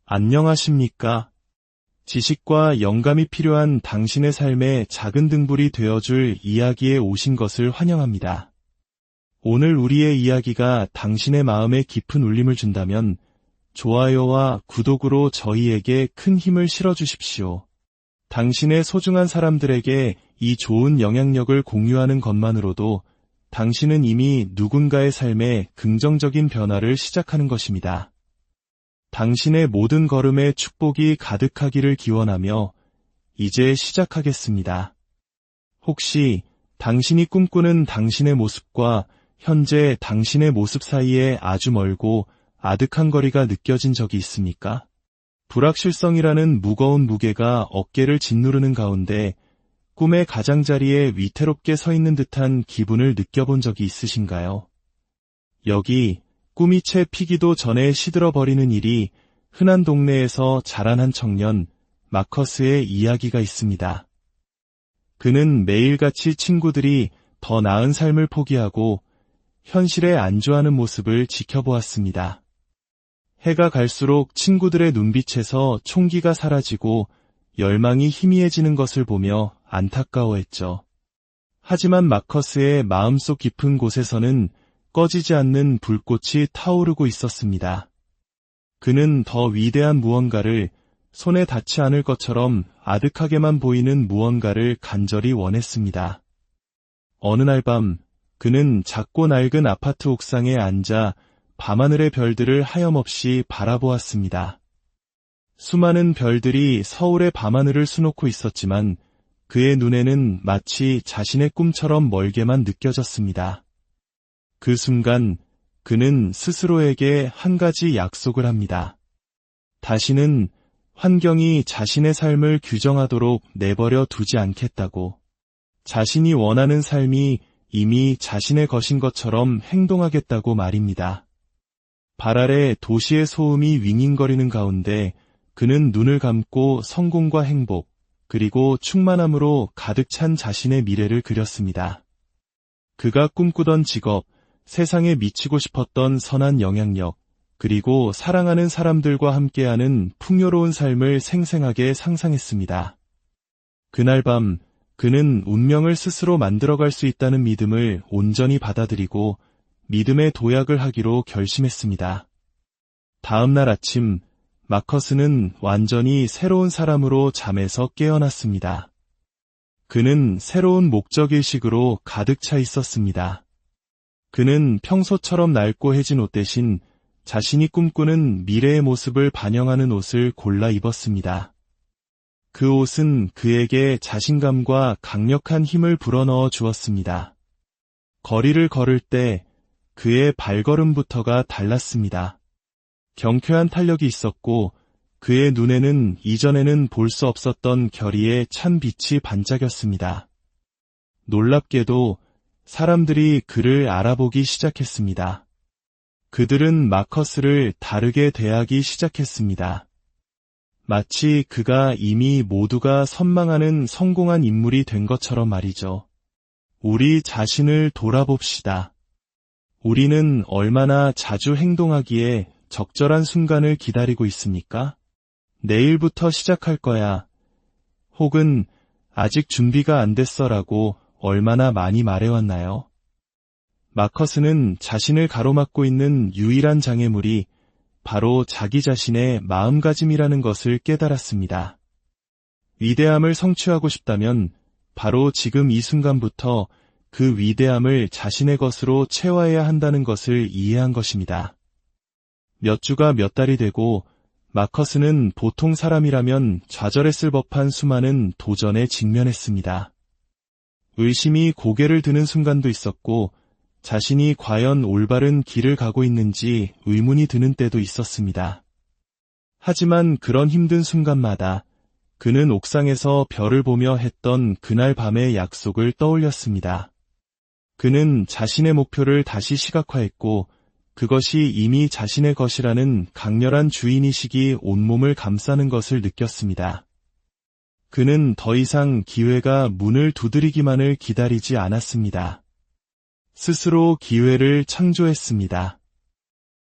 안녕하십니까? 지식과 영감이 필요한 당신의 삶에 작은 등불이 되어줄 이야기에 오신 것을 환영합니다. 오늘 우리의 이야기가 당신의 마음에 깊은 울림을 준다면 좋아요와 구독으로 저희에게 큰 힘을 실어주십시오. 당신의 소중한 사람들에게 이 좋은 영향력을 공유하는 것만으로도 당신은 이미 누군가의 삶에 긍정적인 변화를 시작하는 것입니다. 당신의 모든 걸음에 축복이 가득하기를 기원하며 이제 시작하겠습니다. 혹시 당신이 꿈꾸는 당신의 모습과 현재 당신의 모습 사이에 아주 멀고 아득한 거리가 느껴진 적이 있습니까? 불확실성이라는 무거운 무게가 어깨를 짓누르는 가운데 꿈의 가장자리에 위태롭게 서 있는 듯한 기분을 느껴본 적이 있으신가요? 여기 꿈이 채 피기도 전에 시들어버리는 일이 흔한 동네에서 자란 한 청년 마커스의 이야기가 있습니다. 그는 매일같이 친구들이 더 나은 삶을 포기하고 현실에 안주하는 모습을 지켜보았습니다. 해가 갈수록 친구들의 눈빛에서 총기가 사라지고 열망이 희미해지는 것을 보며 안타까워했죠. 하지만 마커스의 마음속 깊은 곳에서는 꺼지지 않는 불꽃이 타오르고 있었습니다. 그는 더 위대한 무언가를, 손에 닿지 않을 것처럼 아득하게만 보이는 무언가를 간절히 원했습니다. 어느 날 밤, 그는 작고 낡은 아파트 옥상에 앉아 밤하늘의 별들을 하염없이 바라보았습니다. 수많은 별들이 서울의 밤하늘을 수놓고 있었지만 그의 눈에는 마치 자신의 꿈처럼 멀게만 느껴졌습니다. 그 순간 그는 스스로에게 한 가지 약속을 합니다. 다시는 환경이 자신의 삶을 규정하도록 내버려 두지 않겠다고. 자신이 원하는 삶이 이미 자신의 것인 것처럼 행동하겠다고 말입니다. 발 아래 도시의 소음이 윙윙거리는 가운데 그는 눈을 감고 성공과 행복, 그리고 충만함으로 가득 찬 자신의 미래를 그렸습니다. 그가 꿈꾸던 직업, 세상에 미치고 싶었던 선한 영향력, 그리고 사랑하는 사람들과 함께하는 풍요로운 삶을 생생하게 상상했습니다. 그날 밤, 그는 운명을 스스로 만들어갈 수 있다는 믿음을 온전히 받아들이고 믿음의 도약을 하기로 결심했습니다. 다음 날 아침, 마커스는 완전히 새로운 사람으로 잠에서 깨어났습니다. 그는 새로운 목적의식으로 가득 차 있었습니다. 그는 평소처럼 낡고해진 옷 대신 자신이 꿈꾸는 미래의 모습을 반영하는 옷을 골라 입었습니다. 그 옷은 그에게 자신감과 강력한 힘을 불어넣어 주었습니다. 거리를 걸을 때 그의 발걸음부터가 달랐습니다. 경쾌한 탄력이 있었고 그의 눈에는 이전에는 볼 수 없었던 결의의 찬 빛이 반짝였습니다. 놀랍게도 사람들이 그를 알아보기 시작했습니다. 그들은 마커스를 다르게 대하기 시작했습니다. 마치 그가 이미 모두가 선망하는 성공한 인물이 된 것처럼 말이죠. 우리 자신을 돌아봅시다. 우리는 얼마나 자주 행동하기에 적절한 순간을 기다리고 있습니까? 내일부터 시작할 거야. 혹은 아직 준비가 안 됐어라고 얼마나 많이 말해왔나요? 마커스는 자신을 가로막고 있는 유일한 장애물이 바로 자기 자신의 마음가짐이라는 것을 깨달았습니다. 위대함을 성취하고 싶다면 바로 지금 이 순간부터 그 위대함을 자신의 것으로 채워야 한다는 것을 이해한 것입니다. 몇 주가 몇 달이 되고 마커스는 보통 사람이라면 좌절했을 법한 수많은 도전에 직면했습니다. 의심이 고개를 드는 순간도 있었고 자신이 과연 올바른 길을 가고 있는지 의문이 드는 때도 있었습니다. 하지만 그런 힘든 순간마다 그는 옥상에서 별을 보며 했던 그날 밤의 약속을 떠올렸습니다. 그는 자신의 목표를 다시 시각화했고 그것이 이미 자신의 것이라는 강렬한 주인의식이 온몸을 감싸는 것을 느꼈습니다. 그는 더 이상 기회가 문을 두드리기만을 기다리지 않았습니다. 스스로 기회를 창조했습니다.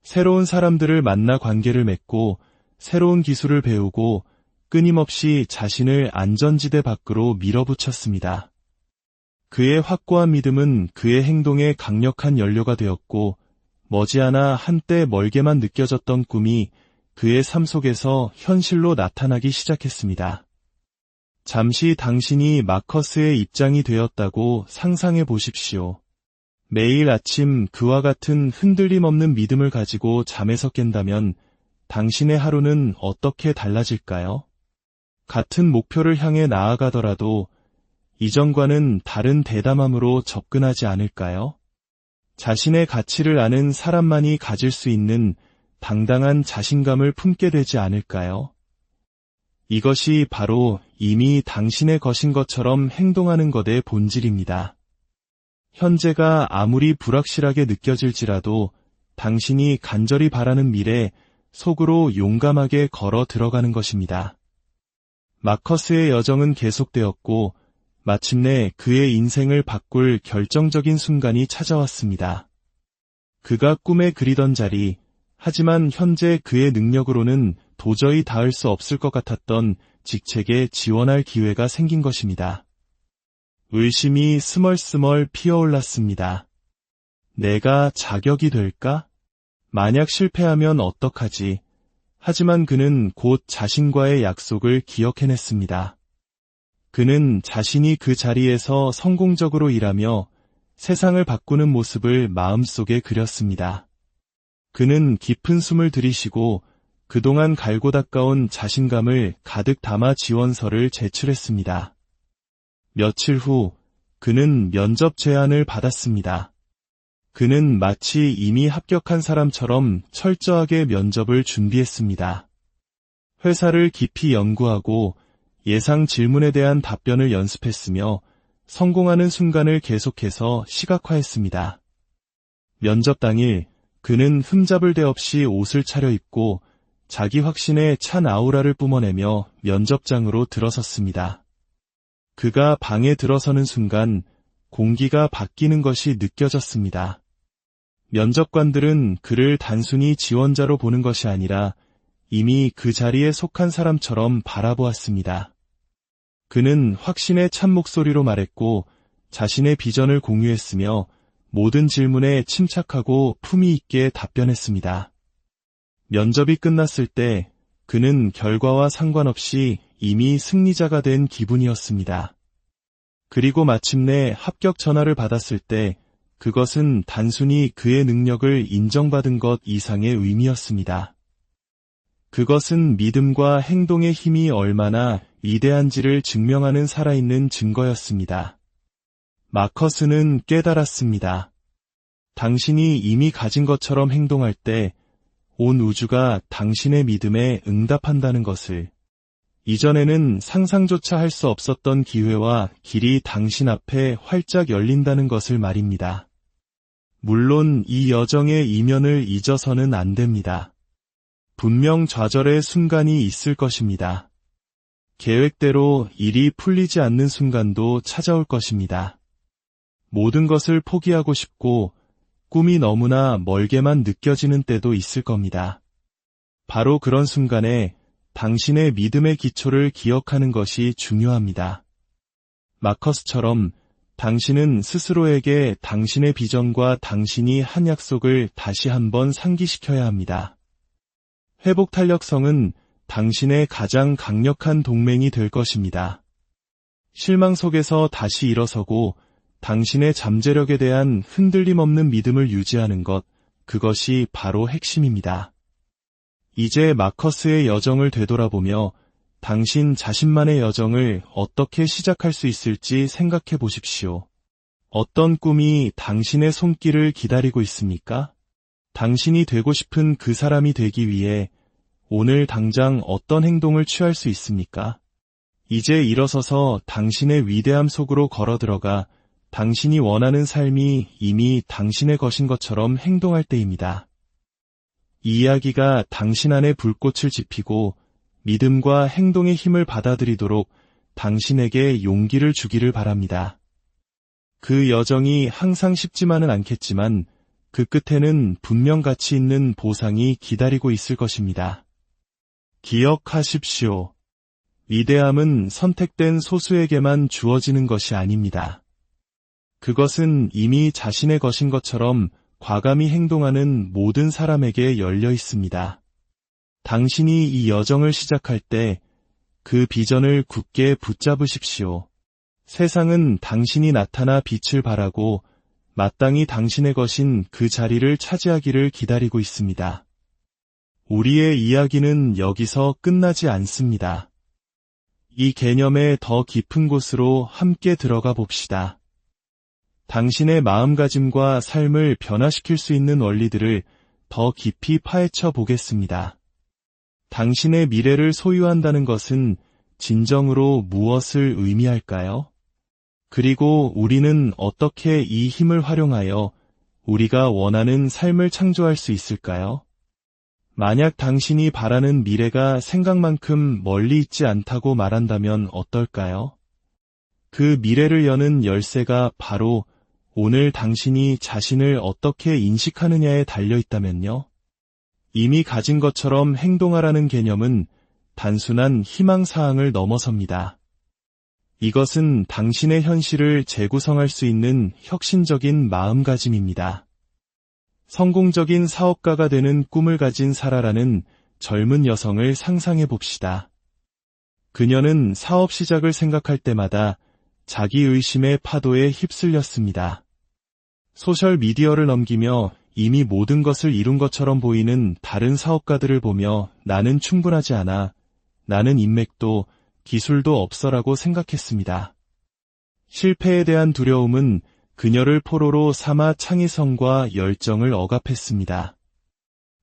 새로운 사람들을 만나 관계를 맺고 새로운 기술을 배우고 끊임없이 자신을 안전지대 밖으로 밀어붙였습니다. 그의 확고한 믿음은 그의 행동에 강력한 연료가 되었고, 머지않아 한때 멀게만 느껴졌던 꿈이 그의 삶 속에서 현실로 나타나기 시작했습니다. 잠시 당신이 마커스의 입장이 되었다고 상상해 보십시오. 매일 아침 그와 같은 흔들림 없는 믿음을 가지고 잠에서 깬다면 당신의 하루는 어떻게 달라질까요? 같은 목표를 향해 나아가더라도 이전과는 다른 대담함으로 접근하지 않을까요? 자신의 가치를 아는 사람만이 가질 수 있는 당당한 자신감을 품게 되지 않을까요? 이것이 바로 이미 당신의 것인 것처럼 행동하는 것의 본질입니다. 현재가 아무리 불확실하게 느껴질지라도 당신이 간절히 바라는 미래 속으로 용감하게 걸어 들어가는 것입니다. 마커스의 여정은 계속되었고 마침내 그의 인생을 바꿀 결정적인 순간이 찾아왔습니다. 그가 꿈에 그리던 자리, 하지만 현재 그의 능력으로는 도저히 닿을 수 없을 것 같았던 직책에 지원할 기회가 생긴 것입니다. 의심이 스멀스멀 피어올랐습니다. 내가 자격이 될까? 만약 실패하면 어떡하지? 하지만 그는 곧 자신과의 약속을 기억해냈습니다. 그는 자신이 그 자리에서 성공적으로 일하며 세상을 바꾸는 모습을 마음속에 그렸습니다. 그는 깊은 숨을 들이쉬고 그동안 갈고 닦아온 자신감을 가득 담아 지원서를 제출했습니다. 며칠 후 그는 면접 제안을 받았습니다. 그는 마치 이미 합격한 사람처럼 철저하게 면접을 준비했습니다. 회사를 깊이 연구하고 예상 질문에 대한 답변을 연습했으며 성공하는 순간을 계속해서 시각화했습니다. 면접 당일 그는 흠잡을 데 없이 옷을 차려입고 자기 확신에 찬 아우라를 뿜어내며 면접장으로 들어섰습니다. 그가 방에 들어서는 순간 공기가 바뀌는 것이 느껴졌습니다. 면접관들은 그를 단순히 지원자로 보는 것이 아니라 이미 그 자리에 속한 사람처럼 바라보았습니다. 그는 확신에 찬 목소리로 말했고 자신의 비전을 공유했으며 모든 질문에 침착하고 품위 있게 답변했습니다. 면접이 끝났을 때 그는 결과와 상관없이 이미 승리자가 된 기분이었습니다. 그리고 마침내 합격 전화를 받았을 때 그것은 단순히 그의 능력을 인정받은 것 이상의 의미였습니다. 그것은 믿음과 행동의 힘이 얼마나 위대한지를 증명하는 살아있는 증거였습니다. 마커스는 깨달았습니다. 당신이 이미 가진 것처럼 행동할 때 온 우주가 당신의 믿음에 응답한다는 것을, 이전에는 상상조차 할 수 없었던 기회와 길이 당신 앞에 활짝 열린다는 것을 말입니다. 물론 이 여정의 이면을 잊어서는 안 됩니다. 분명 좌절의 순간이 있을 것입니다. 계획대로 일이 풀리지 않는 순간도 찾아올 것입니다. 모든 것을 포기하고 싶고 꿈이 너무나 멀게만 느껴지는 때도 있을 겁니다. 바로 그런 순간에 당신의 믿음의 기초를 기억하는 것이 중요합니다. 마커스처럼 당신은 스스로에게 당신의 비전과 당신이 한 약속을 다시 한번 상기시켜야 합니다. 회복 탄력성은 당신의 가장 강력한 동맹이 될 것입니다. 실망 속에서 다시 일어서고 당신의 잠재력에 대한 흔들림 없는 믿음을 유지하는 것, 그것이 바로 핵심입니다. 이제 마커스의 여정을 되돌아보며 당신 자신만의 여정을 어떻게 시작할 수 있을지 생각해 보십시오. 어떤 꿈이 당신의 손길을 기다리고 있습니까? 당신이 되고 싶은 그 사람이 되기 위해 오늘 당장 어떤 행동을 취할 수 있습니까? 이제 일어서서 당신의 위대함 속으로 걸어 들어가 당신이 원하는 삶이 이미 당신의 것인 것처럼 행동할 때입니다. 이 이야기가 당신 안에 불꽃을 지피고 믿음과 행동의 힘을 받아들이도록 당신에게 용기를 주기를 바랍니다. 그 여정이 항상 쉽지만은 않겠지만 그 끝에는 분명 가치 있는 보상이 기다리고 있을 것입니다. 기억하십시오. 위대함은 선택된 소수에게만 주어지는 것이 아닙니다. 그것은 이미 자신의 것인 것처럼 과감히 행동하는 모든 사람에게 열려 있습니다. 당신이 이 여정을 시작할 때 그 비전을 굳게 붙잡으십시오. 세상은 당신이 나타나 빛을 발하고 마땅히 당신의 것인 그 자리를 차지하기를 기다리고 있습니다. 우리의 이야기는 여기서 끝나지 않습니다. 이 개념의 더 깊은 곳으로 함께 들어가 봅시다. 당신의 마음가짐과 삶을 변화시킬 수 있는 원리들을 더 깊이 파헤쳐 보겠습니다. 당신의 미래를 소유한다는 것은 진정으로 무엇을 의미할까요? 그리고 우리는 어떻게 이 힘을 활용하여 우리가 원하는 삶을 창조할 수 있을까요? 만약 당신이 바라는 미래가 생각만큼 멀리 있지 않다고 말한다면 어떨까요? 그 미래를 여는 열쇠가 바로 오늘 당신이 자신을 어떻게 인식하느냐에 달려 있다면요. 이미 가진 것처럼 행동하라는 개념은 단순한 희망사항을 넘어섭니다. 이것은 당신의 현실을 재구성할 수 있는 혁신적인 마음가짐입니다. 성공적인 사업가가 되는 꿈을 가진 사라라는 젊은 여성을 상상해 봅시다. 그녀는 사업 시작을 생각할 때마다 자기의심의 파도에 휩쓸렸습니다. 소셜미디어를 넘기며 이미 모든 것을 이룬 것처럼 보이는 다른 사업가들을 보며 나는 충분하지 않아, 나는 인맥도 기술도 없어라고 생각했습니다. 실패에 대한 두려움은 그녀를 포로로 삼아 창의성과 열정을 억압했습니다.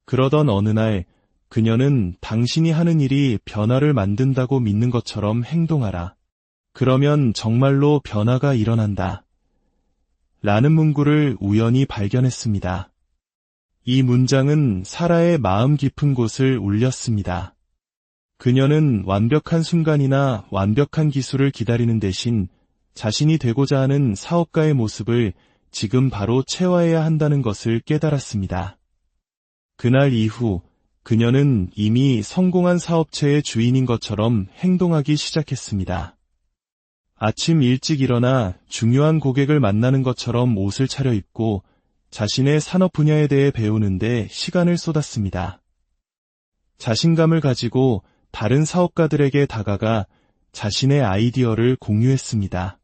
그러던 어느 날 그녀는 당신이 하는 일이 변화를 만든다고 믿는 것처럼 행동하라. 그러면 정말로 변화가 일어난다. 라는 문구를 우연히 발견했습니다. 이 문장은 사라의 마음 깊은 곳을 울렸습니다. 그녀는 완벽한 순간이나 완벽한 기술을 기다리는 대신 자신이 되고자 하는 사업가의 모습을 지금 바로 체화해야 한다는 것을 깨달았습니다. 그날 이후 그녀는 이미 성공한 사업체의 주인인 것처럼 행동하기 시작했습니다. 아침 일찍 일어나 중요한 고객을 만나는 것처럼 옷을 차려입고 자신의 산업 분야에 대해 배우는데 시간을 쏟았습니다. 자신감을 가지고 다른 사업가들에게 다가가 자신의 아이디어를 공유했습니다.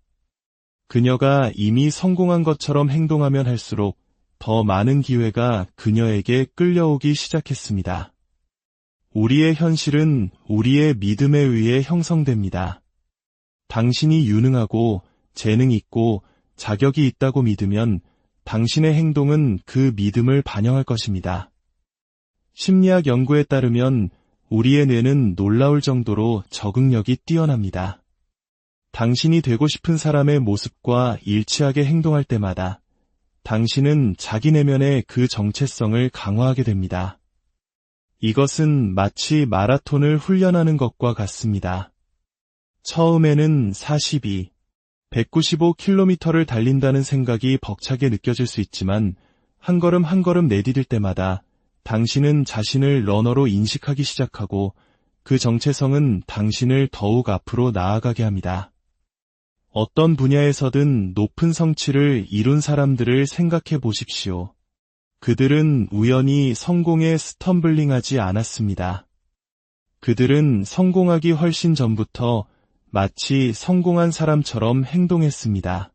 그녀가 이미 성공한 것처럼 행동하면 할수록 더 많은 기회가 그녀에게 끌려오기 시작했습니다. 우리의 현실은 우리의 믿음에 의해 형성됩니다. 당신이 유능하고 재능 있고 자격이 있다고 믿으면 당신의 행동은 그 믿음을 반영할 것입니다. 심리학 연구에 따르면 우리의 뇌는 놀라울 정도로 적응력이 뛰어납니다. 당신이 되고 싶은 사람의 모습과 일치하게 행동할 때마다 당신은 자기 내면의 그 정체성을 강화하게 됩니다. 이것은 마치 마라톤을 훈련하는 것과 같습니다. 처음에는 42, 195km를 달린다는 생각이 벅차게 느껴질 수 있지만 한 걸음 한 걸음 내디딜 때마다 당신은 자신을 러너로 인식하기 시작하고 그 정체성은 당신을 더욱 앞으로 나아가게 합니다. 어떤 분야에서든 높은 성취를 이룬 사람들을 생각해 보십시오. 그들은 우연히 성공에 스텀블링하지 않았습니다. 그들은 성공하기 훨씬 전부터 마치 성공한 사람처럼 행동했습니다.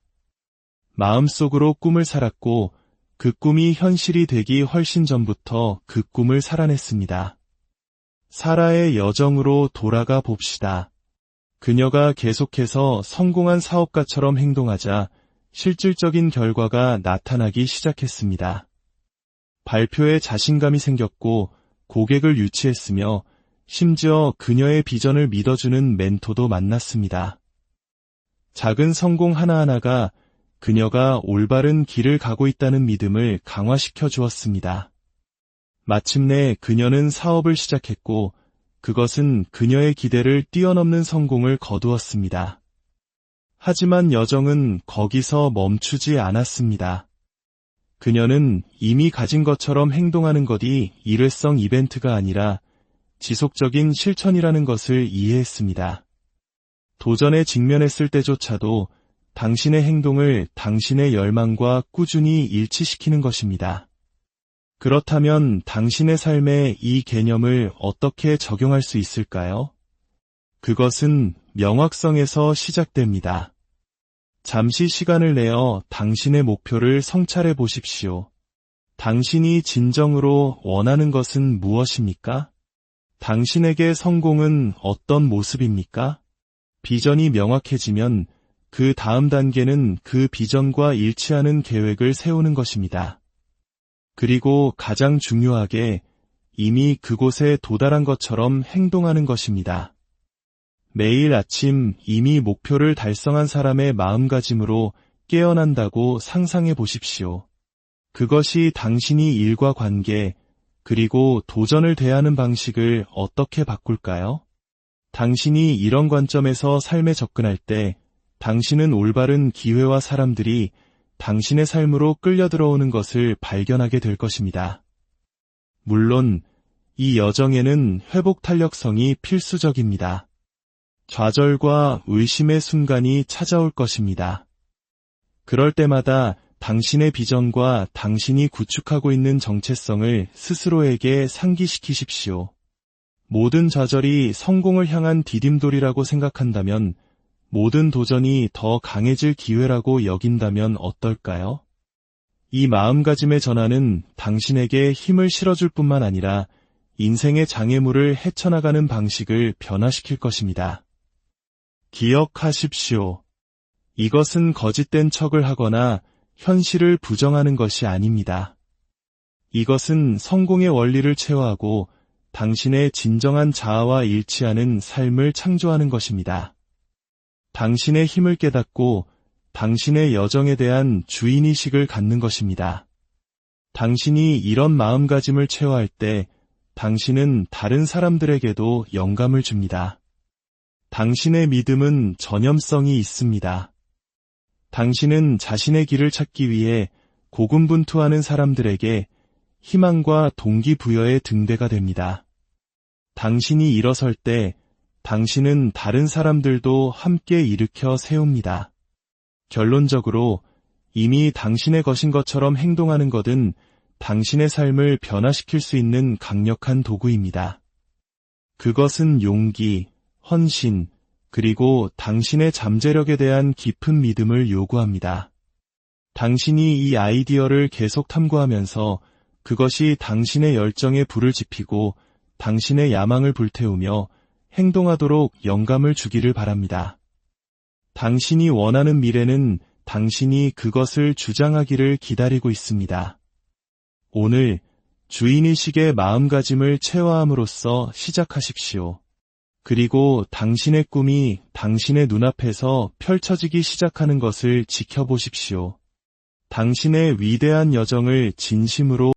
마음속으로 꿈을 살았고 그 꿈이 현실이 되기 훨씬 전부터 그 꿈을 살아냈습니다. 사라의 여정으로 돌아가 봅시다. 그녀가 계속해서 성공한 사업가처럼 행동하자 실질적인 결과가 나타나기 시작했습니다. 발표에 자신감이 생겼고 고객을 유치했으며 심지어 그녀의 비전을 믿어주는 멘토도 만났습니다. 작은 성공 하나하나가 그녀가 올바른 길을 가고 있다는 믿음을 강화시켜 주었습니다. 마침내 그녀는 사업을 시작했고 그것은 그녀의 기대를 뛰어넘는 성공을 거두었습니다. 하지만 여정은 거기서 멈추지 않았습니다. 그녀는 이미 가진 것처럼 행동하는 것이 일회성 이벤트가 아니라 지속적인 실천이라는 것을 이해했습니다. 도전에 직면했을 때조차도 당신의 행동을 당신의 열망과 꾸준히 일치시키는 것입니다. 그렇다면 당신의 삶에 이 개념을 어떻게 적용할 수 있을까요? 그것은 명확성에서 시작됩니다. 잠시 시간을 내어 당신의 목표를 성찰해 보십시오. 당신이 진정으로 원하는 것은 무엇입니까? 당신에게 성공은 어떤 모습입니까? 비전이 명확해지면 그 다음 단계는 그 비전과 일치하는 계획을 세우는 것입니다. 그리고 가장 중요하게 이미 그곳에 도달한 것처럼 행동하는 것입니다. 매일 아침 이미 목표를 달성한 사람의 마음가짐으로 깨어난다고 상상해 보십시오. 그것이 당신이 일과 관계, 그리고 도전을 대하는 방식을 어떻게 바꿀까요? 당신이 이런 관점에서 삶에 접근할 때 당신은 올바른 기회와 사람들이 당신의 삶으로 끌려 들어오는 것을 발견하게 될 것입니다. 물론 이 여정에는 회복 탄력성이 필수적입니다. 좌절과 의심의 순간이 찾아올 것입니다. 그럴 때마다 당신의 비전과 당신이 구축하고 있는 정체성을 스스로에게 상기시키십시오. 모든 좌절이 성공을 향한 디딤돌이라고 생각한다면, 모든 도전이 더 강해질 기회라고 여긴다면 어떨까요? 이 마음가짐의 전환은 당신에게 힘을 실어줄 뿐만 아니라 인생의 장애물을 헤쳐나가는 방식을 변화시킬 것입니다. 기억하십시오. 이것은 거짓된 척을 하거나 현실을 부정하는 것이 아닙니다. 이것은 성공의 원리를 체화하고 당신의 진정한 자아와 일치하는 삶을 창조하는 것입니다. 당신의 힘을 깨닫고 당신의 여정에 대한 주인의식을 갖는 것입니다. 당신이 이런 마음가짐을 체화할 때 당신은 다른 사람들에게도 영감을 줍니다. 당신의 믿음은 전염성이 있습니다. 당신은 자신의 길을 찾기 위해 고군분투하는 사람들에게 희망과 동기부여의 등대가 됩니다. 당신이 일어설 때 당신은 다른 사람들도 함께 일으켜 세웁니다. 결론적으로 이미 당신의 것인 것처럼 행동하는 것은 당신의 삶을 변화시킬 수 있는 강력한 도구입니다. 그것은 용기, 헌신, 그리고 당신의 잠재력에 대한 깊은 믿음을 요구합니다. 당신이 이 아이디어를 계속 탐구하면서 그것이 당신의 열정에 불을 지피고 당신의 야망을 불태우며 행동하도록 영감을 주기를 바랍니다. 당신이 원하는 미래는 당신이 그것을 주장하기를 기다리고 있습니다. 오늘 주인의식의 마음가짐을 체화함으로써 시작하십시오. 그리고 당신의 꿈이 당신의 눈앞에서 펼쳐지기 시작하는 것을 지켜보십시오. 당신의 위대한 여정을 진심으로